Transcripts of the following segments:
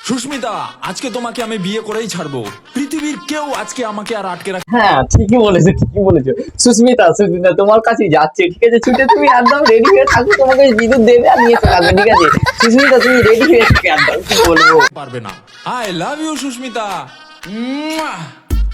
সুস্মিতা, আজকে তোমাকে আমি বিয়ে করেই ছাড়বো। পৃথিবীর কেউ আজকে আমাকে আর আটকে রাখ। হ্যাঁ, ঠিকই বলেছো। সুস্মিতা তোমার কাছে যাচ্ছে, ঠিক আছে? ছুটে তুমি একদম রেডি হয়ে থাকো, তোমাকে বিদ্যুৎ দেবে আর নিয়ে চলে আসবে, ঠিক আছে? সুস্মিতা তুমি রেডি হয়ে থাকো একদম, কি বলবো? পারবে না। I love you Sushmita.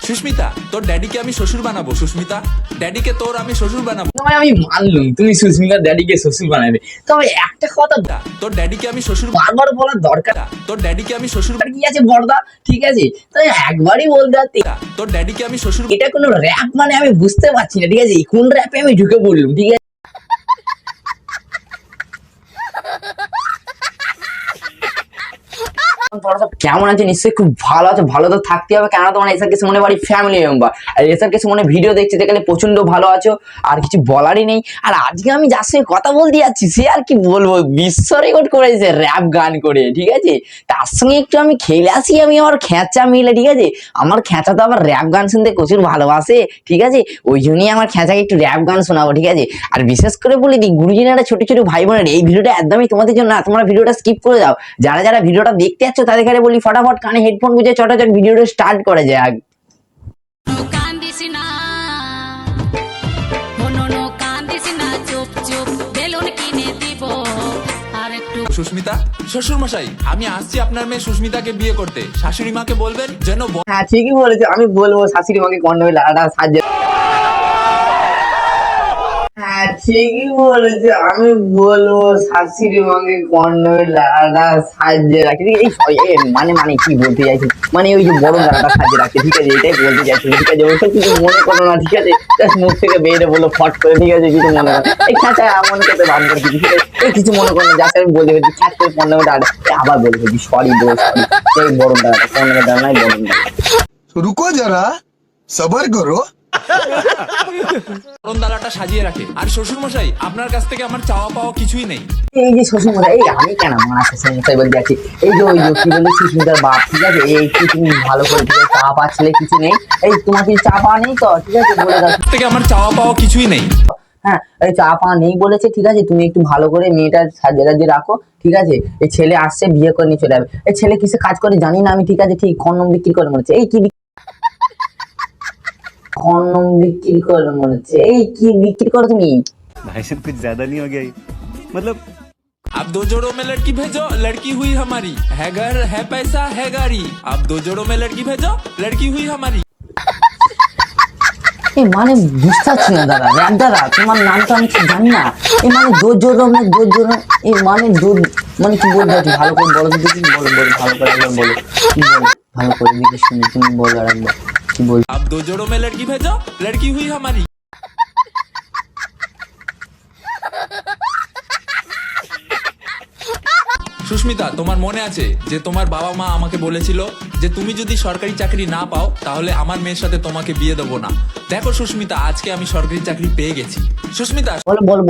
Sushmita, তোর ড্যাডিকে আমি শ্বশুর বানাবো। সুস্মিতা, ড্যাডিকে তোর আমি শ্বশুর বানাবো। তোমায় আমি মানলুম তুমি সুস্মিতার ড্যাডিকে শ্বশুর বানাবে, তবে একটা কথা তোর ড্যাডিকে আমি শ্বশুর বারবার বলার দরকার তোর ড্যাডিকে আমি শ্বশুর কি আছে বড়দা, ঠিক আছে? তাই একবারই বলতে পারতি। তোর ড্যাডিকে আমি শ্বশুর। এটা কোনো র‍্যাপ মানে আমি বুঝতে পারছি না, ঠিক আছে? কোন র‍্যাপে আমি ঢুকে পড়লাম, ঠিক আছে? কেমন আছে? নিশ্চয়ই খুব ভালো আছে। ভালো তো থাকতে হবে, কেন তোমার এসআর কেস মনে বাড়ি ফ্যামিলি মেম্বার, আর এসআর কেস মনে ভিডিও দেখতে দেখলে প্রচন্ড ভালো আছো, আর কিছু বলারই নেই। আর আজকে আমি যার সঙ্গে কথা বলতে যাচ্ছি সে আর কি বলবো, বিশ্ব রেকর্ড করেছে র‍্যাপ গান করে, ঠিক আছে? তার সঙ্গে একটু আমি খেলে আসি, আমি আমার খেঁচা মিলে, ঠিক আছে? আমার খেঁচা তো আবার র‍্যাপ গান শুনতে প্রচুর ভালোবাসে, ঠিক আছে? ওই জন্যই আমার খেঁচাকে একটু র‍্যাপ গান শোনাবো, ঠিক আছে? আর বিশেষ করে বলে দিই গুরুজনেরা, ছোট ছোট ভাই বোনের, এই ভিডিওটা একদমই তোমাদের জন্য না, তোমরা ভিডিওটা স্কিপ করে দাও। যারা যারা ভিডিওটা দেখতে যাচ্ছ তাদের কাছে বলি ফটাফট কানে হেডফোন গুঁজে চটাচট ভিডিওটা স্টার্ট করা যাক। সুস্মিতা, শ্বশুর মশাই, আমি আসছি আপনার মেয়ে সুস্মিতাকে বিয়ে করতে। শাশুড়ি মাকে বলবেন যেন। হ্যাঁ, ঠিকই বলেছো, আমি বলবো শাশুড়ি মাকে কন্ডমে লাগাটা সাহায্য। হ্যাঁ, ঠিকই বলেছো, আমি বলবো শাশুড়ি মাকে কন্ডমে লাগাটা সাহায্য রাখি। মানে কি বলতে চাইছি, মানে ওই যে বড় লাগাটা সাহায্য রাখছে, ঠিক আছে? এটাই বলতে চাইছি, ঠিক আছে? ওইসব কিছু মনে করো না, ঠিক আছে? মুখ থেকে বেরিয়ে বলো ফট করে, ঠিক আছে? কিছু মনে করো এই খাঁচা মনে করতে ভান করে, ঠিক আছে? এই কিছু মনে করো না, যাতে আমি বলে ফেলছি খ্যাচ করে কন্ডমে লাগাটা, আবার বলে ফেলছি সরি ব্রো, সরি। এই বড় লাগাটা কন্ডমে লাগাটা নাই, বড় লাগাটা। रुको जरा सबर करो। দালাটা সাজিয়ে রাখে। আর শ্বশুর মশাই, আপনার কাছ থেকে আমার চাওয়া পাওয়া কিছুই নেই। এই যে শ্বশুর মশাই, এই আমি কেন মারা শ্বশুর মশাই বলতে যাচ্ছি, এই যে ওই যে কি বলি সুস্মিতার বাপ, ঠিক আছে? এই কি তুমি ভালো করে, ঠিক আছে? চা পাচ্ছিলে কিছু নেই, এই তোমার কি চা পাওয়া নেই তো, ঠিক আছে? বলে দাও থেকে আমার চাওয়া পাওয়া কিছুই নেই। হ্যাঁ, এই চা পাওয়া নেই বলেছে, ঠিক আছে? তুমি একটু ভালো করে মেয়েটার সাজিয়ে রাখো, ঠিক আছে? এই ছেলে আসছে, বিয়ে করে নিয়ে চলে যাবে। এই ছেলে কিসে কাজ করে জানি না আমি, ঠিক আছে? ঠিক কন্ডম বিক্রি করে মনে হচ্ছে। এই কি কন্ডম বিক্রি করে মনে হচ্ছে, এই কি বিক্রি করো তুমি? भाई साहब कुछ ज्यादा नहीं हो गया ये? मतलब अब 2 जोड़ों में लड़की भेजो, लड़की हुई हमारी। है घर है पैसा है गाड़ी। अब 2 जोड़ों में लड़की भेजो, लड़की हुई हमारी। এই মানে বুঝতে পারছি না দাদা, র‍্যাপ দাদা তোমার নামটা আমি ঠিক জানি না। এই মানে দোজোর এই মানে মানে কি বলতে চাচ্ছি, ভালো করে বলো তো দেখি, বলো ভালো করে একবার বলো, কি বলো ভালো করে দেখি শুনি, তুমি বলো আর একবার কি বল। अब 2 जोड़ों में लड़की भेजो, लड़की हुई हमारी। সুস্মিতা, তোমার মনে আছে যে তোমার বাবা মা আমাকে বলেছিল যে তুমি যদি সরকারি চাকরি না পাও তাহলে আমার মেয়ের সাথে তোমাকে বিয়ে দেবো না। দেখো সুস্মিতা, আজকে আমি সরকারি চাকরি পেয়ে গেছি। সুস্মিতা,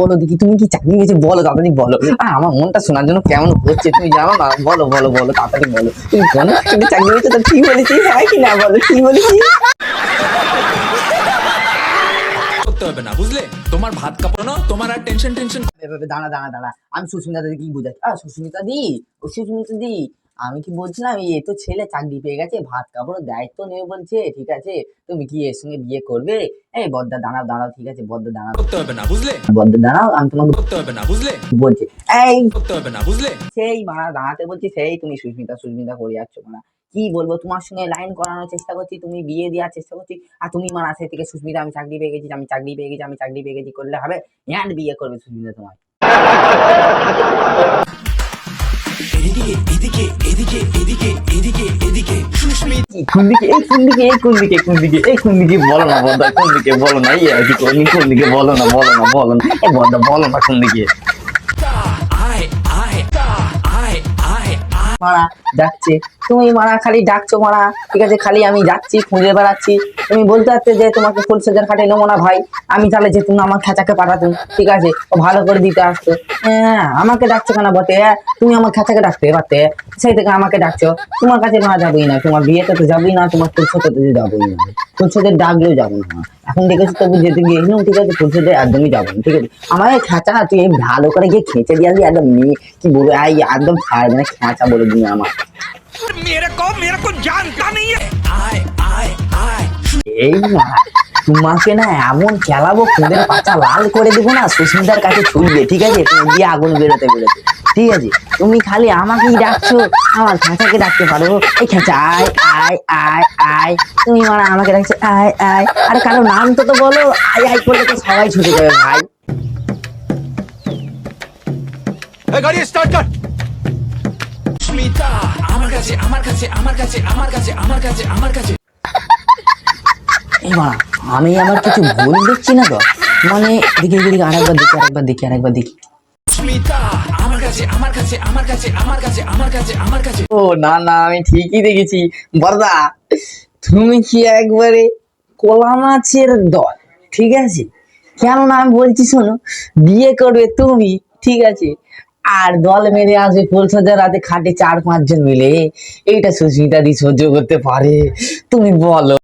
বলো দেখি তুমি কি চাকরি পেয়েছো, বলো তাড়াতাড়ি বলো। আমার মনটা শোনার জন্য কেমন হচ্ছে, তুমি জানো না? বলো তাড়াতাড়ি বলো, তুমি কোনো চাকরি পেয়েছো তো? কি বলেছিস, হ্যাঁ কি না বলো, কি বলেছিস? করতে হবে না, বুঝলে? তোমার ভাত কাঁপানো, তোমার আর টেনশন। দাঁড়া, আমি সুস্মিতা দি কি বোঝাচ্ছি? সুস্মিতা দি, আমি কি বলছিলাম, এই তো ছেলে চাকরি পেয়ে গেছে, ভাত কাপড় দায়িত্ব নেবে বলছে, ঠিক আছে? তুমি কি এর সঙ্গে বিয়ে করবে? এই বদ্দা দাঁড়াও, ঠিক আছে? বদ্দা দাঁড়াও, করতে হবে না, বুঝলে? বদ্দা দাঁড়াও, আমি তোমাকে করতে হবে না, বুঝলে? বলছি, এই করতে হবে না, বুঝলে? সেই মারা দাঁড়াতে বলছি, সেই তুমি সুস্মিতা করে যাচ্ছ মারা। কি বলবো, তোমার সঙ্গে লাইন করানোর চেষ্টা করছি, তুমি বিয়ে দেওয়ার চেষ্টা করছি, আর তুমি মারা সে থেকে সুস্মিতা আমি চাকরি পেয়ে গেছি করলে হবে? হ্যাঁ, বিয়ে করবে সুস্মিতা তোমায়। কোন দিকে বলো না বন্ধা, কোন দিকে বলো না, ইয়ে কি করবি, কোন দিকে বলো না এই বন্ধা বলো না কোন দিকে। মারা যাচ্ছে, তুমি মারা খালি ডাকছো মারা, ঠিক আছে? খালি আমি যাচ্ছি, খুঁজে বেড়াচ্ছি, তুমি বলতে পারতে যে তোমাকে ফুল সজ্জার খাটে নেবো না ভাই, আমি তাহলে যে তুমি আমার খেঁচাকে পাঠাতুম, ঠিক আছে? ও ভালো করে দিতে আসতো। হ্যাঁ, আমাকে ডাকছো কেন বটে? তুমি আমার খেঁচাকে ডাকতে পারতে, সেই থেকে আমাকে ডাকছো। তোমার কাছে না যাবোই না, তোমার বিয়েতে তো যাবোই না, তোমার ফুল সজ্জাতে যাবোই না, ফুল সজ্জার ডাকলেও যাবো না। এখন দেখেছি তবু যেতে গিয়েছিলাম, ঠিক আছে? ফুল সজ্জায় একদমই যাবো না, ঠিক আছে? আমার খেঁচা তুই ভালো করে গিয়ে খেঁচে দিয়ে আসবি, একদম মেয়ে কি বলবো, একদম ছাড়বে না, খেঁচা বলে দিবি আমার। এই না, তোমাকে না এমন খেলাবো, খুদের পাচা লাল করে দেবো না, সুস্মিতার কাছে ছুটবে, ঠিক আছে? তুমি দিয়ে আগুন বেরোতে বেরোতে, ঠিক আছে? তুমি খালি আমাকেই ডাকছো, আমার খাঁচাকে ডাকতে পারো। এই খাঁচা আয় আয় আয় আয়, তুমি মানে আমাকে ডাকছো আয় আয়, আরে কারো নাম তো বলো, আয় আয় করলে তো সবাই ছুটে যাবে ভাই। गाड़ी स्टार्ट कर। সুস্মিতা আমার কাছে আমার কাছে আমার কাছে আমার কাছে আমার কাছে আমার কাছে। এই মা, আমি আমার কিছু ভুল দেখছি না তো? মানে দেখি দেখি, আরেকবার দেখি আরেকবার দেখি আরেকবার দেখি। সুস্মিতা আমার কাছে আমার কাছে আমার কাছে আমার কাছে আমার কাছে আমার কাছে। ও না না, আমি ঠিকই দেখেছি। বরদা, তুমি কি একবারে কলা মাছের দল, ঠিক আছে? কেননা আমি বলছি শোনো, বিয়ে করবে তুমি, ঠিক আছে? আর দল মেরে আসবে ফুলসজ্জা রাতে খাটে 4-5 জন মিলে, এইটা সুস্মিতা দি সহ্য করতে পারে? তুমি বলো,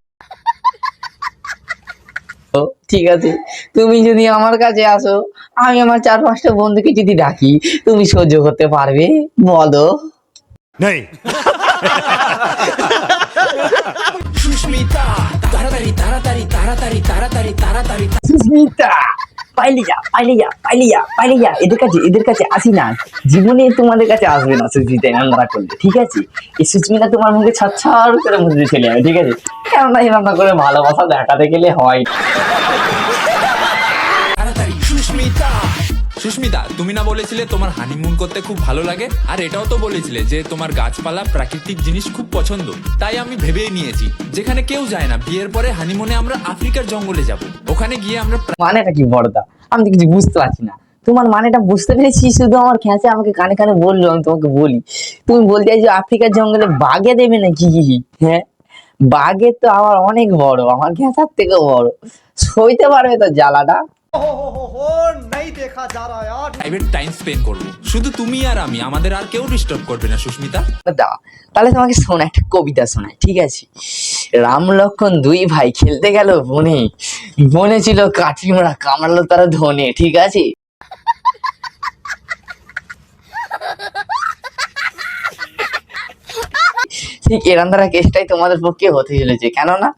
ঠিক আছে? তুমি যদি আমার কাছে আসো, আমি আমার 4-5টা বন্ধুকে যদি ডাকি, তুমি সহ্য করতে পারবে? বলো। नहीं। সুস্মিতা তাড়াতাড়ি তাড়াতাড়ি তাড়াতাড়ি তাড়াতাড়ি তাড়াতাড়ি। সুস্মিতা, পাইলে যা পাইলে যা পাইলে যা পাইলে যা, এদের কাছে আসি না, জীবনে তোমাদের কাছে আসবে না সুস্মিতা এমনটা করলে, ঠিক আছে? এই সুস্মিতা তোমার মুখে ছাড় করে মুখে চলে যাবে, ঠিক আছে? কেননা এমনটা করে ভালোবাসা দেখাতে গেলে হয়। তাড়াতাড়ি সুস্মিতা। সুস্মিতা, তুমি না বলেছিলে তোমার হানিমুন করতে খুব ভালো লাগে? আর এটাও তো বলেছিলে যে তোমার গাছপালা প্রাকৃতিক জিনিস খুব পছন্দ। তাই আমি ভেবেই নিয়েছি, যেখানে কেউ যায় না, বিয়ের পরে হানিমুনে আমরা আফ্রিকার জঙ্গলে যাব। ওখানে গিয়ে আমরা মানেটা কি বড়দা? আমি তো কিছু বুঝতে পারছি না। তোমার মানেটা বুঝতে পেরেছি, শুধু আমার খেঁচে আমাকে কানে কানে বললো, আমি তোমাকে বলি। তুমি বলতে চাইছো আফ্রিকার জঙ্গলে বাঘে দেবে নাকি? হ্যাঁ, বাঘের তো আবার অনেক বড়, আমার খেঁচার থেকেও বড়, সইতে পারবে তো জ্বালাটা? প্রাইভেট টাইম স্পেন্ড করবো, শুধু তুমি আর আমি, আমাদের আর কেউ ডিস্টার্ব করবে না সুস্মিতা। দা, তাহলে তোমাকে শোনা একটা কবিতা শোনায়, ঠিক আছে? রাম লক্ষণ 2 ভাই খেলতে গেল বনে, বনে ছিল কাঠিমরা, কামড়ালো তারা ধনে, ঠিক আছে? ঠিক এরম ধারা কেসটাই তোমাদের পক্ষে হতে চলেছে। কেননা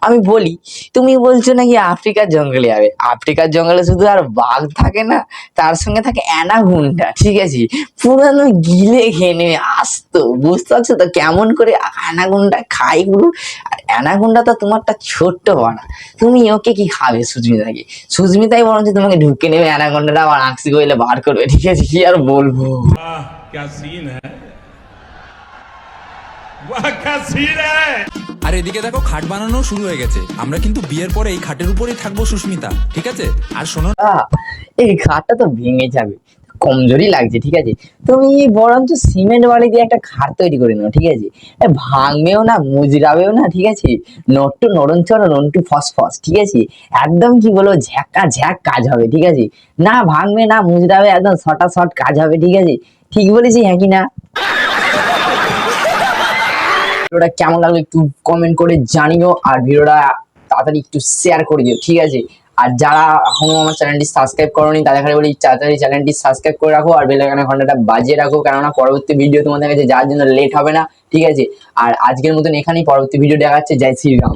আমি বলি, তুমি বলছো নাকি আফ্রিকার জঙ্গলে যাবে। আফ্রিকার জঙ্গলে শুধু আর বাঘ থাকে না, তার সঙ্গে থাকে অ্যানাকোন্ডা, ঠিক আছে? পুরানো গিলে খেয়ে নেবে আসতো, বুঝতে পারছো তো কেমন করে অ্যানাকোন্ডা খাই পুরো? আর অ্যানাকোন্ডা তো তোমারটা ছোট্ট বানা, তুমি ওকে কি খাবে সুস্মিতাকে? সুস্মিতাই বরঞ্চ তোমাকে ঢুকে নেবে অ্যানাকোন্ডাটা, আবার আঁকসি কইলে বার করবে, ঠিক আছে? কি আর বলবো। क्या सीन है वाह क्या सीन है। আর এদিকে দেখো, খাট বানানো শুরু হয়ে গেছে। আমরা কিন্তু বিয়ের পরে এই খাটের উপরেই থাকবো সুস্মিতা, ঠিক আছে? আর শোনো, এই খাটটা তো ভেঙে যাবে, কমজোরি লাগছে, ঠিক আছে? তুমি বরঞ্চ সিমেন্ট বালি দিয়ে একটা খাট তৈরি করে নাও, ঠিক আছে? ভাঙবেও না, মুজরাবেও না, ঠিক আছে? নট্টু নরঞ্চর নন্টু ফসফস, ঠিক আছে? একদম কি বলবো, ঝ্যাকা ঝ্যাক কাজ হবে, ঠিক আছে? না ভাঙবে না মুজরাবে, একদম শর্টা শর্ট কাজ হবে, ঠিক আছে? ঠিক বলেছি, হ্যাঁ কি না? ভিডিওটা কেমন লাগলো একটু কমেন্ট করে জানিও, আর ভিডিওটা তাড়াতাড়ি একটু শেয়ার করে দিও, ঠিক আছে? আর যারা এখনো আমার চ্যানেলটি সাবস্ক্রাইব করোনি, তাদের কাছে বলি তাড়াতাড়ি চ্যানেলটি সাবস্ক্রাইব করে রাখো, আর বেল আইকনের ঘন্টাটা বাজিয়ে রাখো, কেননা পরবর্তী ভিডিও তোমাদের কাছে যাওয়ার জন্য লেট হবে না, ঠিক আছে? আর আজকের মতন এখানেই, পরবর্তী ভিডিও দেখা যাচ্ছে। জয় শ্রীরাম।